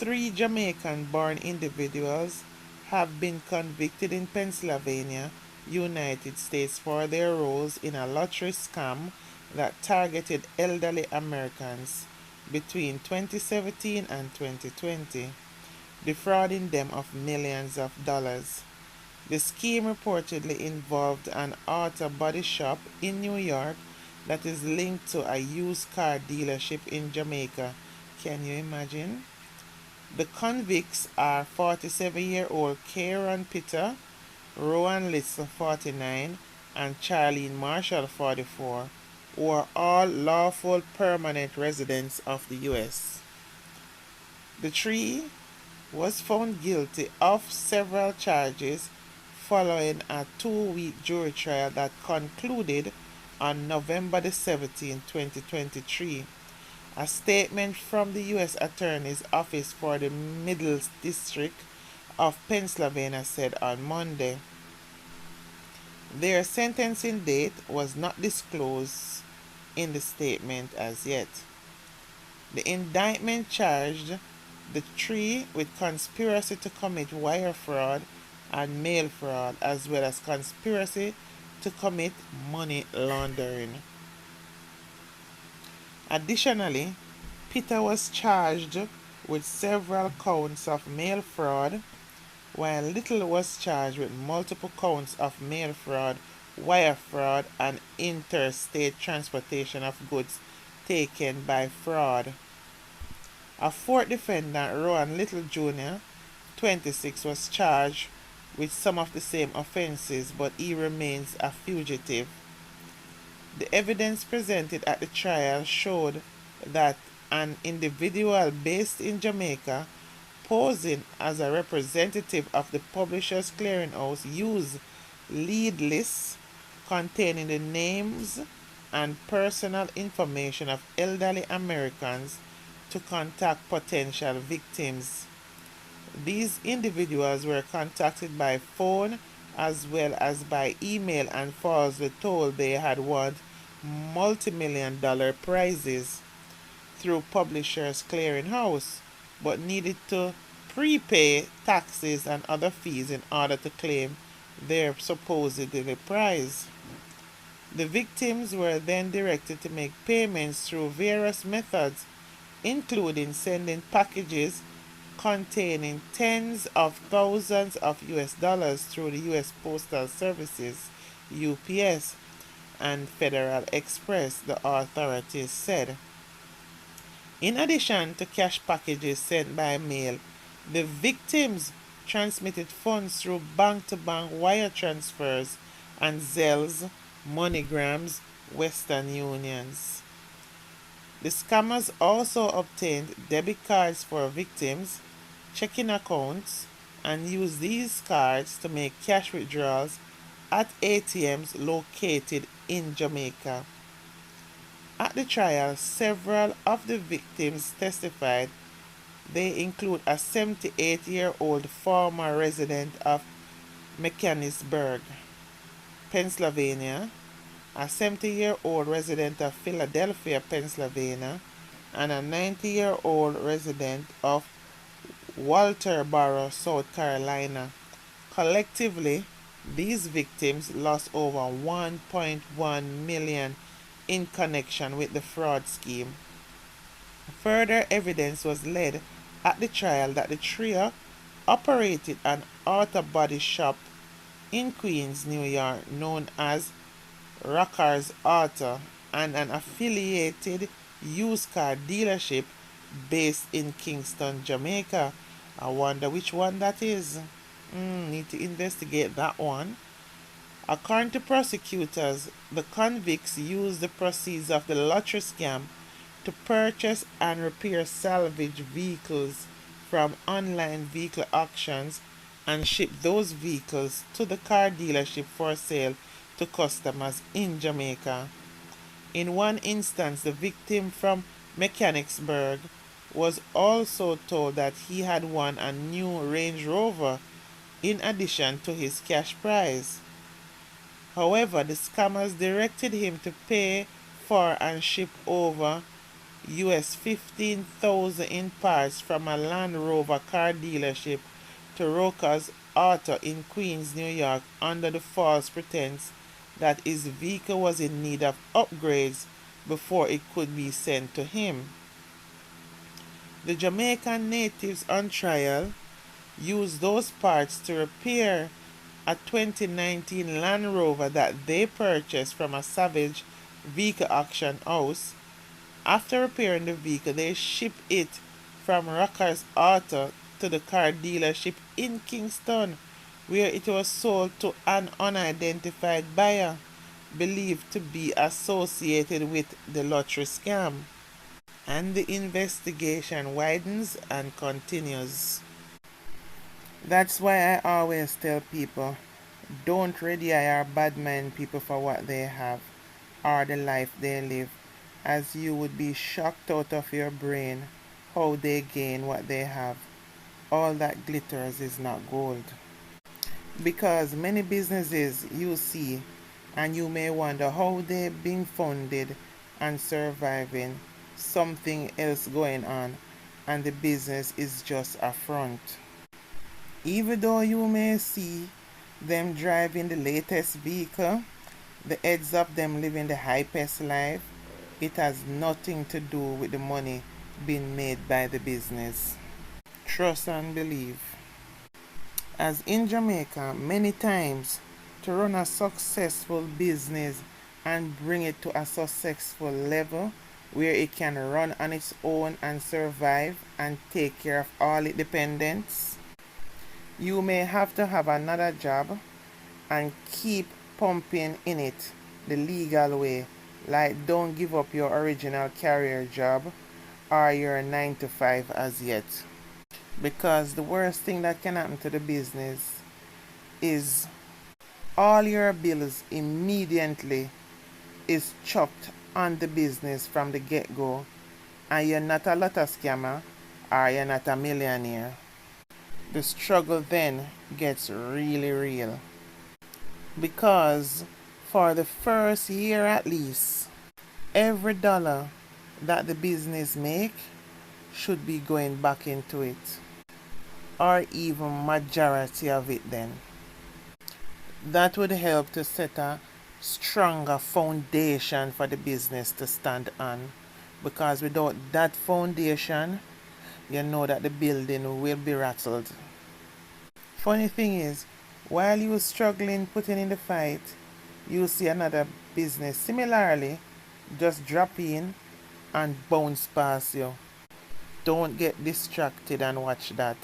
3 Jamaican-born individuals have been convicted in Pennsylvania, United States for their roles in a lottery scam that targeted elderly Americans between 2017 and 2020, defrauding them of millions of dollars. The scheme reportedly involved an auto body shop in New York that is linked to a used car dealership in Jamaica. Can you imagine? The convicts are 47-year-old Curran, Rowan Little, 49, and Charlene Marshall, 44, who are all lawful permanent residents of the U.S. The three was found guilty of several charges following a 2-week jury trial that concluded on November 17, 2023. A statement from the U.S. Attorney's Office for the Middle District of Pennsylvania said on Monday. Their sentencing date was not disclosed in the statement as yet. The indictment charged the three with conspiracy to commit wire fraud and mail fraud, as well as conspiracy to commit money laundering. Additionally, Peter was charged with several counts of mail fraud, while Little was charged with multiple counts of mail fraud, wire fraud, and interstate transportation of goods taken by fraud. A fourth defendant, Rowan Little Jr., 26, was charged with some of the same offenses, but he remains a fugitive. The evidence presented at the trial showed that an individual based in Jamaica, posing as a representative of the Publishers Clearinghouse, used lead lists containing the names and personal information of elderly Americans to contact potential victims. These individuals were contacted by phone as well as by email and falsely told they had won multi-million-dollar prizes through Publishers Clearinghouse, but needed to prepay taxes and other fees in order to claim their supposedly prize. The victims were then directed to make payments through various methods, including sending packages containing tens of thousands of US dollars through the US Postal Services, UPS, and Federal Express, the authorities said. In addition to cash packages sent by mail, the victims transmitted funds through bank-to-bank wire transfers and Zells, MoneyGrams, Western Unions. The scammers also obtained debit cards for victims, checking accounts, and used these cards to make cash withdrawals at ATMs located in Jamaica. At the trial, several of the victims testified. They include a 78-year-old former resident of Mechanicsburg, Pennsylvania, a 70-year-old resident of Philadelphia, Pennsylvania, and a 90-year-old resident of Walterboro, South Carolina. Collectively, these victims lost over $1.1 million in connection with the fraud scheme. Further evidence was led at the trial that the trio operated an auto body shop in Queens, New York, known as Rockers Auto, and an affiliated used car dealership based in Kingston, Jamaica. I wonder which one that is. Need to investigate that one. According to prosecutors, the convicts used the proceeds of the lottery scam to purchase and repair salvage vehicles from online vehicle auctions and ship those vehicles to the car dealership for sale to customers in Jamaica. In one instance, the victim from Mechanicsburg was also told that he had won a new Range Rover in addition to his cash prize. However, the scammers directed him to pay for and ship over US 15,000 in parts from a Land Rover car dealership to Roca's Auto in Queens, New York, under the false pretense that his vehicle was in need of upgrades before it could be sent to him. The Jamaican natives on trial used those parts to repair a 2019 Land Rover that they purchased from a Savage vehicle auction house. After repairing the vehicle, they shipped it from Rockers Auto to the car dealership in Kingston, where it was sold to an unidentified buyer, believed to be associated with the lottery scam. And the investigation widens and continues. That's why I always tell people, don't ready hire bad mind people for what they have or the life they live, as you would be shocked out of your brain how they gain what they have. All that glitters is not gold. Because many businesses you see and you may wonder how they've been funded and surviving, something else going on, and the business is just a front. Even though you may see them driving the latest vehicle, the heads of them living the hypest life, it has nothing to do with the money being made by the business. Trust and believe. As in Jamaica, many times to run a successful business and bring it to a successful level where it can run on its own and survive and take care of all its dependents, you may have to have another job and keep pumping in it the legal way, like don't give up your original career job or your 9 to 5 as yet. Because the worst thing that can happen to the business is all your bills immediately is chopped on the business from the get-go, and you're not a lotto scammer or you're not a millionaire. The struggle then gets really real. Because for the first year at least, every dollar that the business make should be going back into it, or even majority of it then. That would help to set a stronger foundation for the business to stand on, because without that foundation, you know that the building will be rattled. Funny thing is, while you struggling putting in the fight, you see another business similarly just drop in and bounce past you. Don't get distracted and watch that,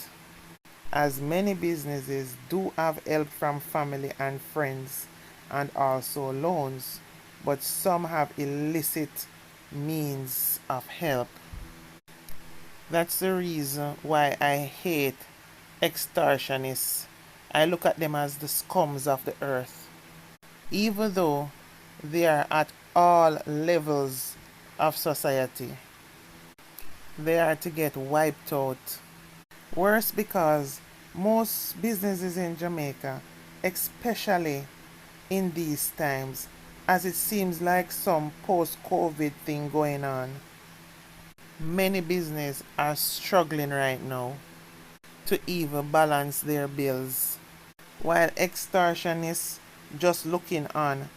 as many businesses do have help from family and friends and also loans, but some have illicit means of help. That's the reason why I hate extortionists. I look at them as the scums of the earth. Even though they are at all levels of society, they are to get wiped out. Worse, because most businesses in Jamaica, especially in these times, as it seems like some post-COVID thing going on, many businesses are struggling right now to even balance their bills, while extortionists just looking on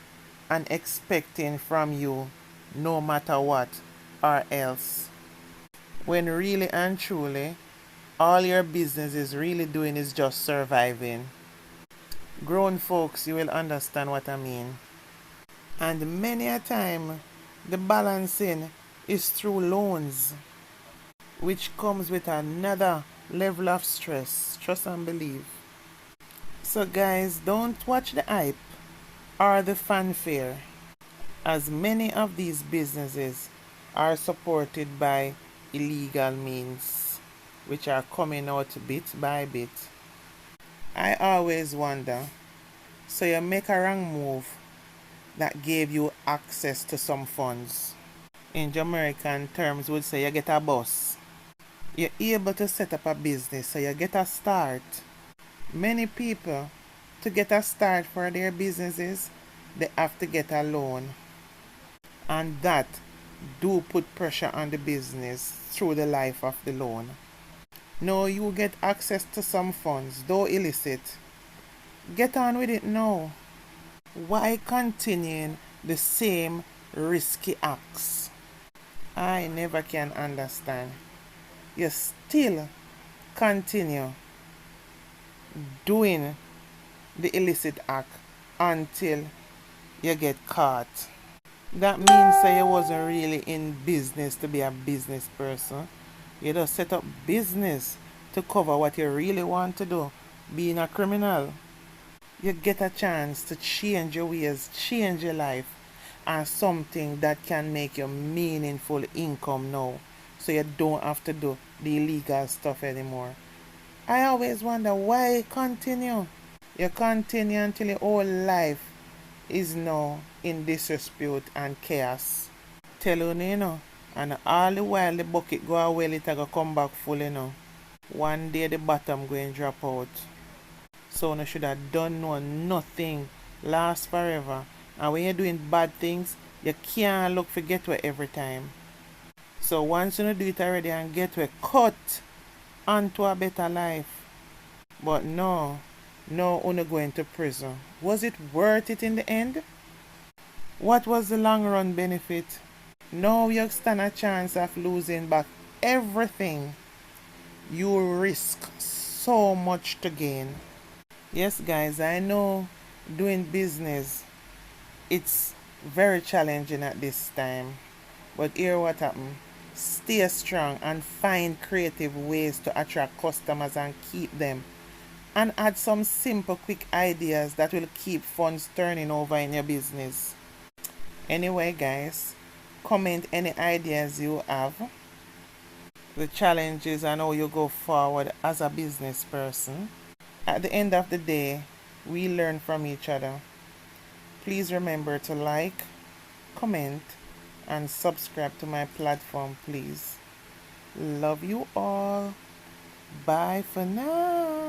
and expecting from you no matter what or else. When really and truly, all your business is really doing is just surviving. Grown folks, you will understand what I mean. And many a time, the balancing is through loans, which comes with another level of stress. Trust and believe. So guys, don't watch the hype or the fanfare, as many of these businesses are supported by illegal means, which are coming out bit by bit. I always wonder, so you make a wrong move that gave you access to some funds. In Jamaican terms, would say you get a bus. You're able to set up a business, so you get a start. Many people, to get a start for their businesses, they have to get a loan. And that do put pressure on the business through the life of the loan. No, you get access to some funds, though illicit. Get on with it now. Why continuing the same risky acts? I never can understand. You still continue doing the illicit act until you get caught. That means that you wasn't really in business to be a business person. You just set up business to cover what you really want to do, being a criminal. You get a chance to change your ways, change your life, and something that can make you meaningful income now, so you don't have to do the illegal stuff anymore. I always wonder why you continue. You continue until your whole life is now in disrepute and chaos. Tell you, and all the while the bucket go away, it go come back full, One day the bottom going drop out. So you should have done nothing last forever. And when you're doing bad things, you can't look for getaway every time. So once you do it already and getaway, cut onto a better life. But no only going to prison. Was it worth it in the end? What was the long run benefit? Now you stand a chance of losing back everything. You risk so much to gain. Yes, guys, I know doing business, it's very challenging at this time. But here what happened? Stay strong and find creative ways to attract customers and keep them. And add some simple, quick ideas that will keep funds turning over in your business. Anyway, guys, comment any ideas you have, the challenges, and how you go forward as a business person. At the end of the day, we learn from each other. Please remember to like, comment, and subscribe to my platform, please. Love you all. Bye for now.